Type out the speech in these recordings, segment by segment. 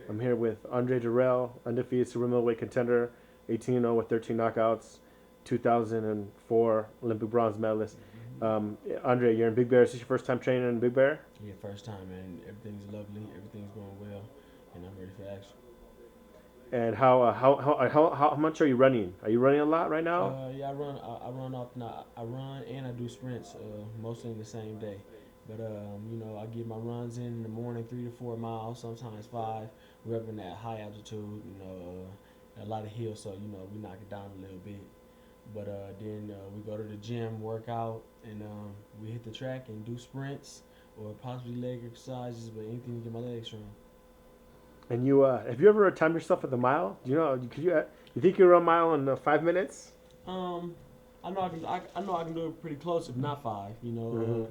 I'm here with Andre Dirrell, undefeated super middleweight contender, 18-0 with 13 knockouts, 2004 Olympic bronze medalist. Andre, you're in Big Bear. Is this your first time training in Big Bear? Yeah, first time, man. Everything's lovely. Everything's going well, and I'm ready for action. And how much are you running? Are you running a lot right now? Yeah, I run. I run off now. I run and I do sprints. Mostly in the same day. But I get my runs in the morning, 3 to 4 miles, sometimes five. We're up in that high altitude. A lot of hills, so we knock it down a little bit. But then we go to the gym, work out, and we hit the track and do sprints or possibly leg exercises, but anything to get my legs strong. And you have you ever timed yourself at the mile? Do you know? Could you think you run a mile in 5 minutes? Um, I know I can. I know I can do it pretty close, if not five. Mm-hmm.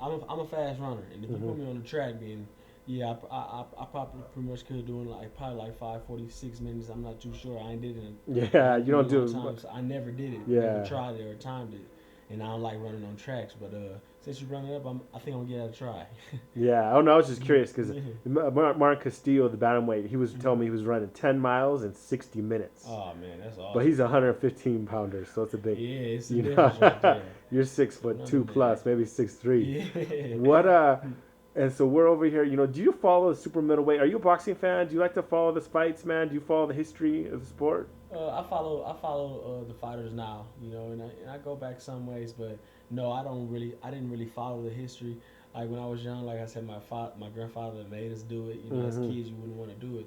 I'm a fast runner, and if you Mm-hmm. put me on the track, then yeah, I probably pretty much could do it like probably like 5:46 minutes. I'm not too sure. I ain't did it Yeah, in a you pretty don't long do. time. So I never did it, never Yeah, tried it or timed it, and I don't like running on tracks. But since you brought it up, I think I'm gonna give it a try. yeah. Oh no, I was just curious because Yeah. Mark Castillo, the bantamweight, he was telling Mhm. me he was running 10 miles in 60 minutes. Oh man, that's But awesome. he's a 115 pounder, so it's a big. Yeah, it's a You difference right know, there. you're six No foot two running back. plus, maybe 6'3". Yeah. What And so we're over here. Do you follow the super middleweight? Are you a boxing fan? Do you like to follow the fights, man? Do you follow the history of the sport? I follow the fighters now, and I go back some ways, but no, I didn't really follow the history. Like when I was young, like I said, my grandfather made us do it. As Mm-hmm. kids, you wouldn't want to do it,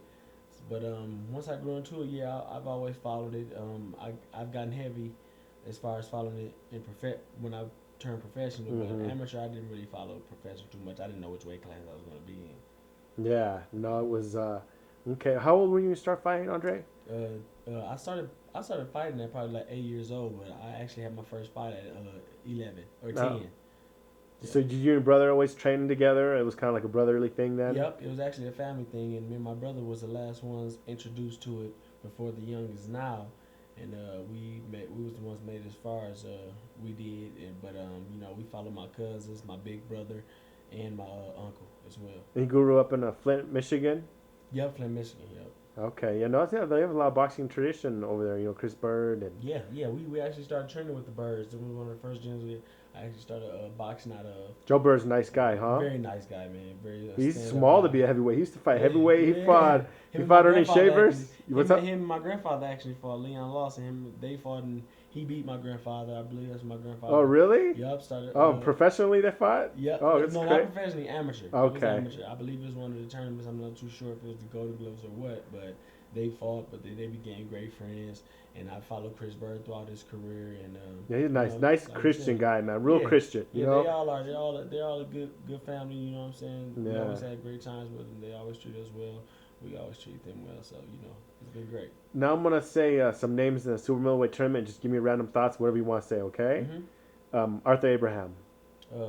but once I grew into it, yeah, I've always followed it. I've gotten heavy as far as following it in when I turned professional, but Mm-hmm. amateur, I didn't really follow professional too much. I didn't know which weight class I was going to be in. Yeah. No, it was okay. How old were you when you start fighting, Andre? I started fighting at probably like 8 years old, but I actually had my first fight at 11 or No. 10. Yeah. So did you and your brother always training together? It was kind of like a brotherly thing then. Yep, it was actually a family thing, and me and my brother was the last ones introduced to it before the youngest now, and we was the ones made as far as we did, but we followed my cousins, my big brother, and my uncle as well. And you grew up in Flint, Michigan. Yep, Flint, Michigan. Yep. Okay. Yeah. No, yeah, they have a lot of boxing tradition over there. Chris Bird and. Yeah. We actually started training with the Birds. It was one of the first gyms I actually started boxing out of. Joe Bird's a nice guy, huh? Very nice guy, man. Very He's stand up small to guy. be a heavyweight. He used to fight Yeah, heavyweight. He yeah. fought. Him He and my fought Ernie grandfather Shavers. actually. What's up? Him and my grandfather actually fought Leon Lawson. They fought and he beat my grandfather. I believe that's my Oh, grandfather. really? Yup, started. Oh, professionally they fought. Yep. Oh, that's No, great. not professionally. Amateur. It was Okay. amateur. I believe it was one of the tournaments. I'm not too sure if it was the Golden Gloves or what, but they fought. But they became great friends. And I followed Chris Bird throughout his career. And Yeah, he's a nice like you Christian said, guy, man. Real yeah, Christian. yeah, they all are. They're all a good family. You know what I'm saying? We Yeah. always had great times with them. They always treat us well. We always treat them well. So it's been great. Now I'm gonna say some names in the super middleweight tournament. Just give me random thoughts, whatever you want to say. Okay. hmm Arthur Abraham.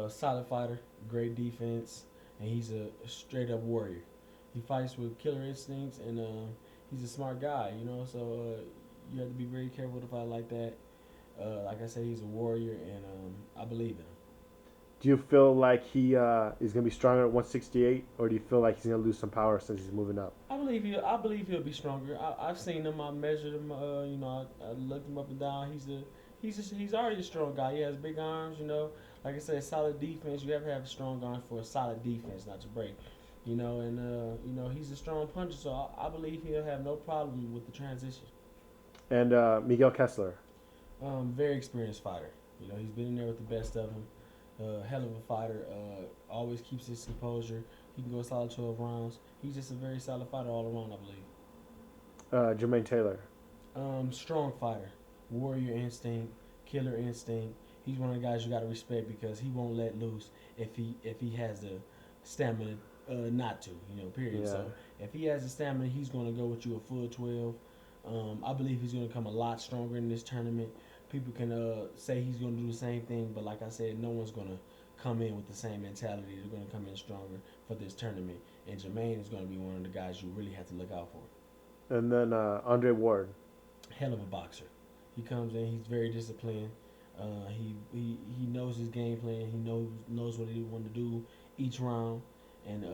Solid fighter, great defense, and he's a straight up warrior. He fights with killer instincts, and he's a smart guy. So you have to be very careful to fight like that. Like I said, he's a warrior, and I believe in him. Do you feel like he is gonna be stronger at 168, or do you feel like he's gonna lose some power since he's moving up? I believe he'll be stronger. I've seen him. I measured him. I looked him up and down. He's already a strong guy. He has big arms. Like I said, solid defense. You have to have strong arms for a solid defense, not to break. And he's a strong puncher. So I believe he'll have no problem with the transition. And Miguel Kessler. Very experienced fighter. He's been in there with the best of them. Hell of a fighter. Always keeps his composure. He can go a solid 12 rounds. He's just a very solid fighter all around, I believe. Jermaine Taylor. Strong fighter, warrior instinct, killer instinct. He's one of the guys you got to respect because he won't let loose if he has the stamina not to. Period. Yeah. So if he has the stamina, he's going to go with you a full 12. I believe he's going to come a lot stronger in this tournament. People can say he's going to do the same thing, but like I said, no one's going to come in with the same mentality. They're going to come in stronger for this tournament, and Jermaine is going to be one of the guys you really have to look out for. And then Andre Ward. Hell of a boxer. He comes in. He's very disciplined. He knows his game plan. He knows what he want to do each round, and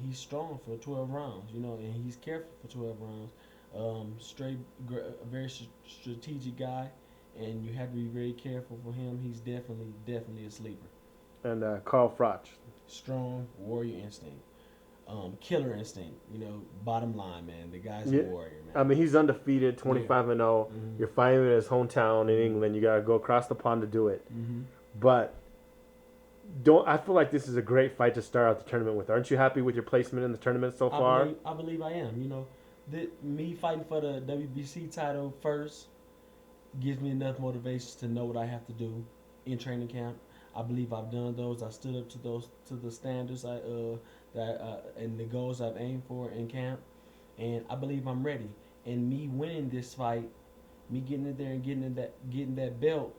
he's strong for 12 rounds. You know, and he's careful for 12 rounds. A very strategic guy, and you have to be very careful for him. He's definitely a sleeper. And Carl Froch. Strong warrior instinct, killer instinct. You know, bottom line, man, the guy's a Yeah, warrior, man. I mean he's undefeated, Yeah. 25-0. Mm-hmm. You're fighting in his hometown in Mm-hmm. England. You gotta go across the pond to do it. Mm-hmm. But don't I feel like this is a great fight to start out the tournament with? Aren't you happy with your placement in the tournament so far? I believe I am. You know, me fighting for the WBC title first gives me enough motivation to know what I have to do in training camp. I believe I've done those. I stood up to the standards and the goals I've aimed for in camp, and I believe I'm ready. And me winning this fight, me getting in there and getting that belt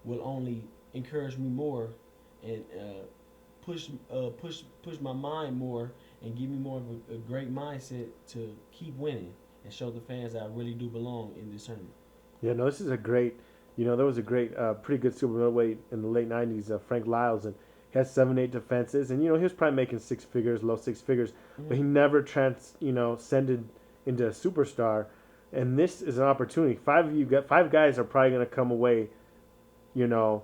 will only encourage me more and push my mind more and give me more of a great mindset to keep winning and show the fans that I really do belong in this tournament. Yeah, no, this is a great. There was a great, pretty good super middleweight in the late '90s, Frank Lyles, and he had 7, 8 defenses, and he was probably making six figures, low six figures, Mm-hmm. but he never ascended into a superstar. And this is an opportunity. Five guys are probably going to come away, you know,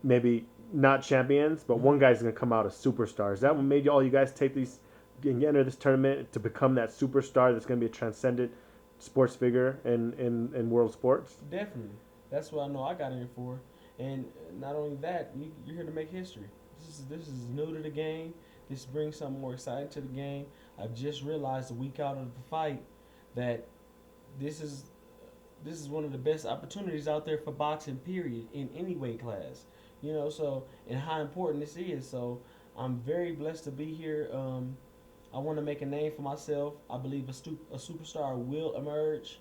maybe not champions, but one guy's going to come out a superstar. Is that what made all you guys take these and enter this tournament to become that superstar that's going to be a transcendent sports figure in world sports? Definitely. That's what I know I got in here for. And not only that, you're here to make history. This is new to the game. This brings something more exciting to the game. I just realized a week out of the fight that this is this is one of the best opportunities out there for boxing. Period, in any weight class. You know, so and how important this is. So I'm very blessed to be here. I want to make a name for myself. I believe a superstar will emerge,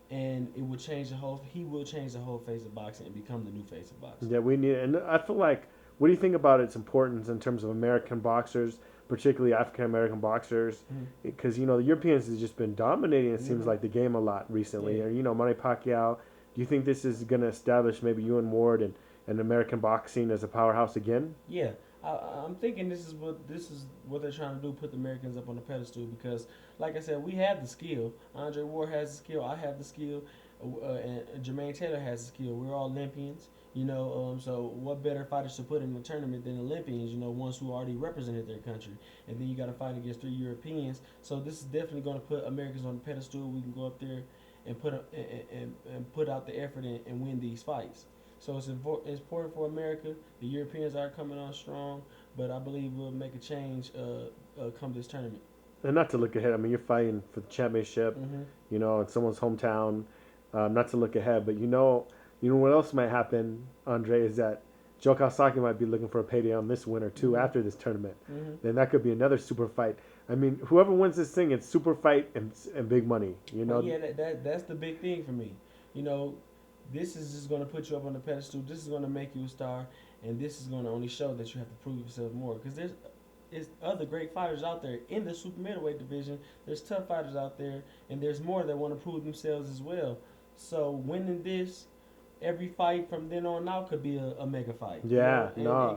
and it will change the whole. He will change the whole face of boxing and become the new face of boxing. Yeah, we need it. And I feel like, what do you think about its importance in terms of American boxers, particularly African American boxers? Mm-hmm. Because the Europeans has just been dominating. It seems Mhm. like the game a lot recently. Yeah. Or Manny Pacquiao. Do you think this is going to establish maybe you and Ward and American boxing as a powerhouse again? Yeah, I'm thinking this is what they're trying to do. Put the Americans up on the pedestal because, like I said, we have the skill. Andre Ward has the skill. I have the skill, and Jermaine Taylor has the skill. We're all Olympians. So what better fighters to put in the tournament than Olympians? Ones who already represented their country, and then you got to fight against 3 Europeans. So this is definitely going to put Americans on the pedestal. We can go up there and put out the effort and win these fights. So it's important for America. The Europeans are coming on strong, but I believe we'll make a change come this tournament. And not to look ahead. I mean, you're fighting for the championship. Mm-hmm. In someone's hometown. Not to look ahead, but what else might happen, Andre, is that Joe Kawasaki might be looking for a payday on this winner too Mm-hmm. after this tournament. Mm-hmm. Then that could be another super fight. I mean, whoever wins this thing, it's super fight and big money. Well, yeah, that's the big thing for me. You know, this is just going to put you up on the pedestal. This is going to make you a star, and this is going to only show that you have to prove yourself more. Because there's other great fighters out there in the super middleweight division. There's tough fighters out there, and there's more that want to prove themselves as well. So winning this, every fight from then on out could be a mega fight. Yeah, and no.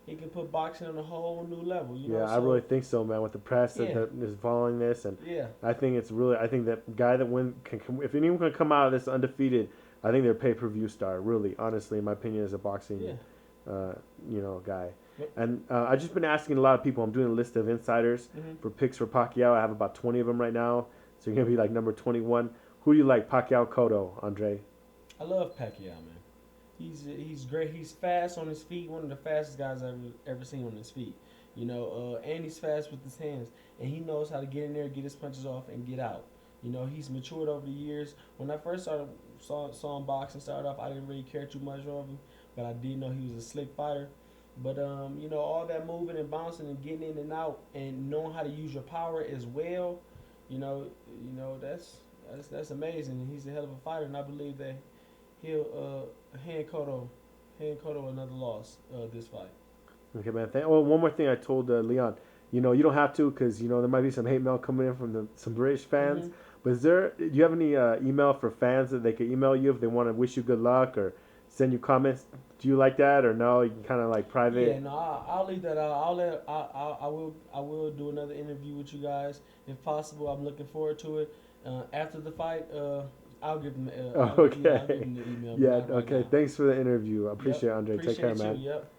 it can put boxing on a whole new level. Yeah, I really think so, man. With the press Yeah. that is following this, and Yeah. I think that guy that if anyone can come out of this undefeated, I think they're pay-per-view star. Really, honestly, in my opinion, as a boxing, Yeah. guy. Yep. And I've just been asking a lot of people. I'm doing a list of insiders Mm-hmm. for picks for Pacquiao. I have about 20 of them right now, so you're gonna be like number 21. Who do you like, Pacquiao, Cotto, Andre? I love Pacquiao, man. He's great. He's fast on his feet. One of the fastest guys I've ever seen on his feet. And he's fast with his hands, and he knows how to get in there, get his punches off, and get out. He's matured over the years. When I first saw him box and started off, I didn't really care too much of him, but I did know he was a slick fighter. But all that moving and bouncing and getting in and out and knowing how to use your power as well, that's amazing. And he's a hell of a fighter, and I believe that he'll hand Cotto another loss this fight. Okay, man. One more thing I told Leon. You don't have to because there might be some hate mail coming in from some British fans. Mm-hmm. But do you have any email for fans that they could email you if they want to wish you good luck or send you comments? Do you like that or no? You can kind of like Yeah, private. no, I'll leave that out. I will do another interview with you guys if possible. I'm looking forward to it. After the fight, I'll give them. Oh, I'll give okay. them the email, but Yeah. not right Okay. now. Thanks for the interview. I Yep, appreciate it, Andre. Take care, appreciate you. man. Yep.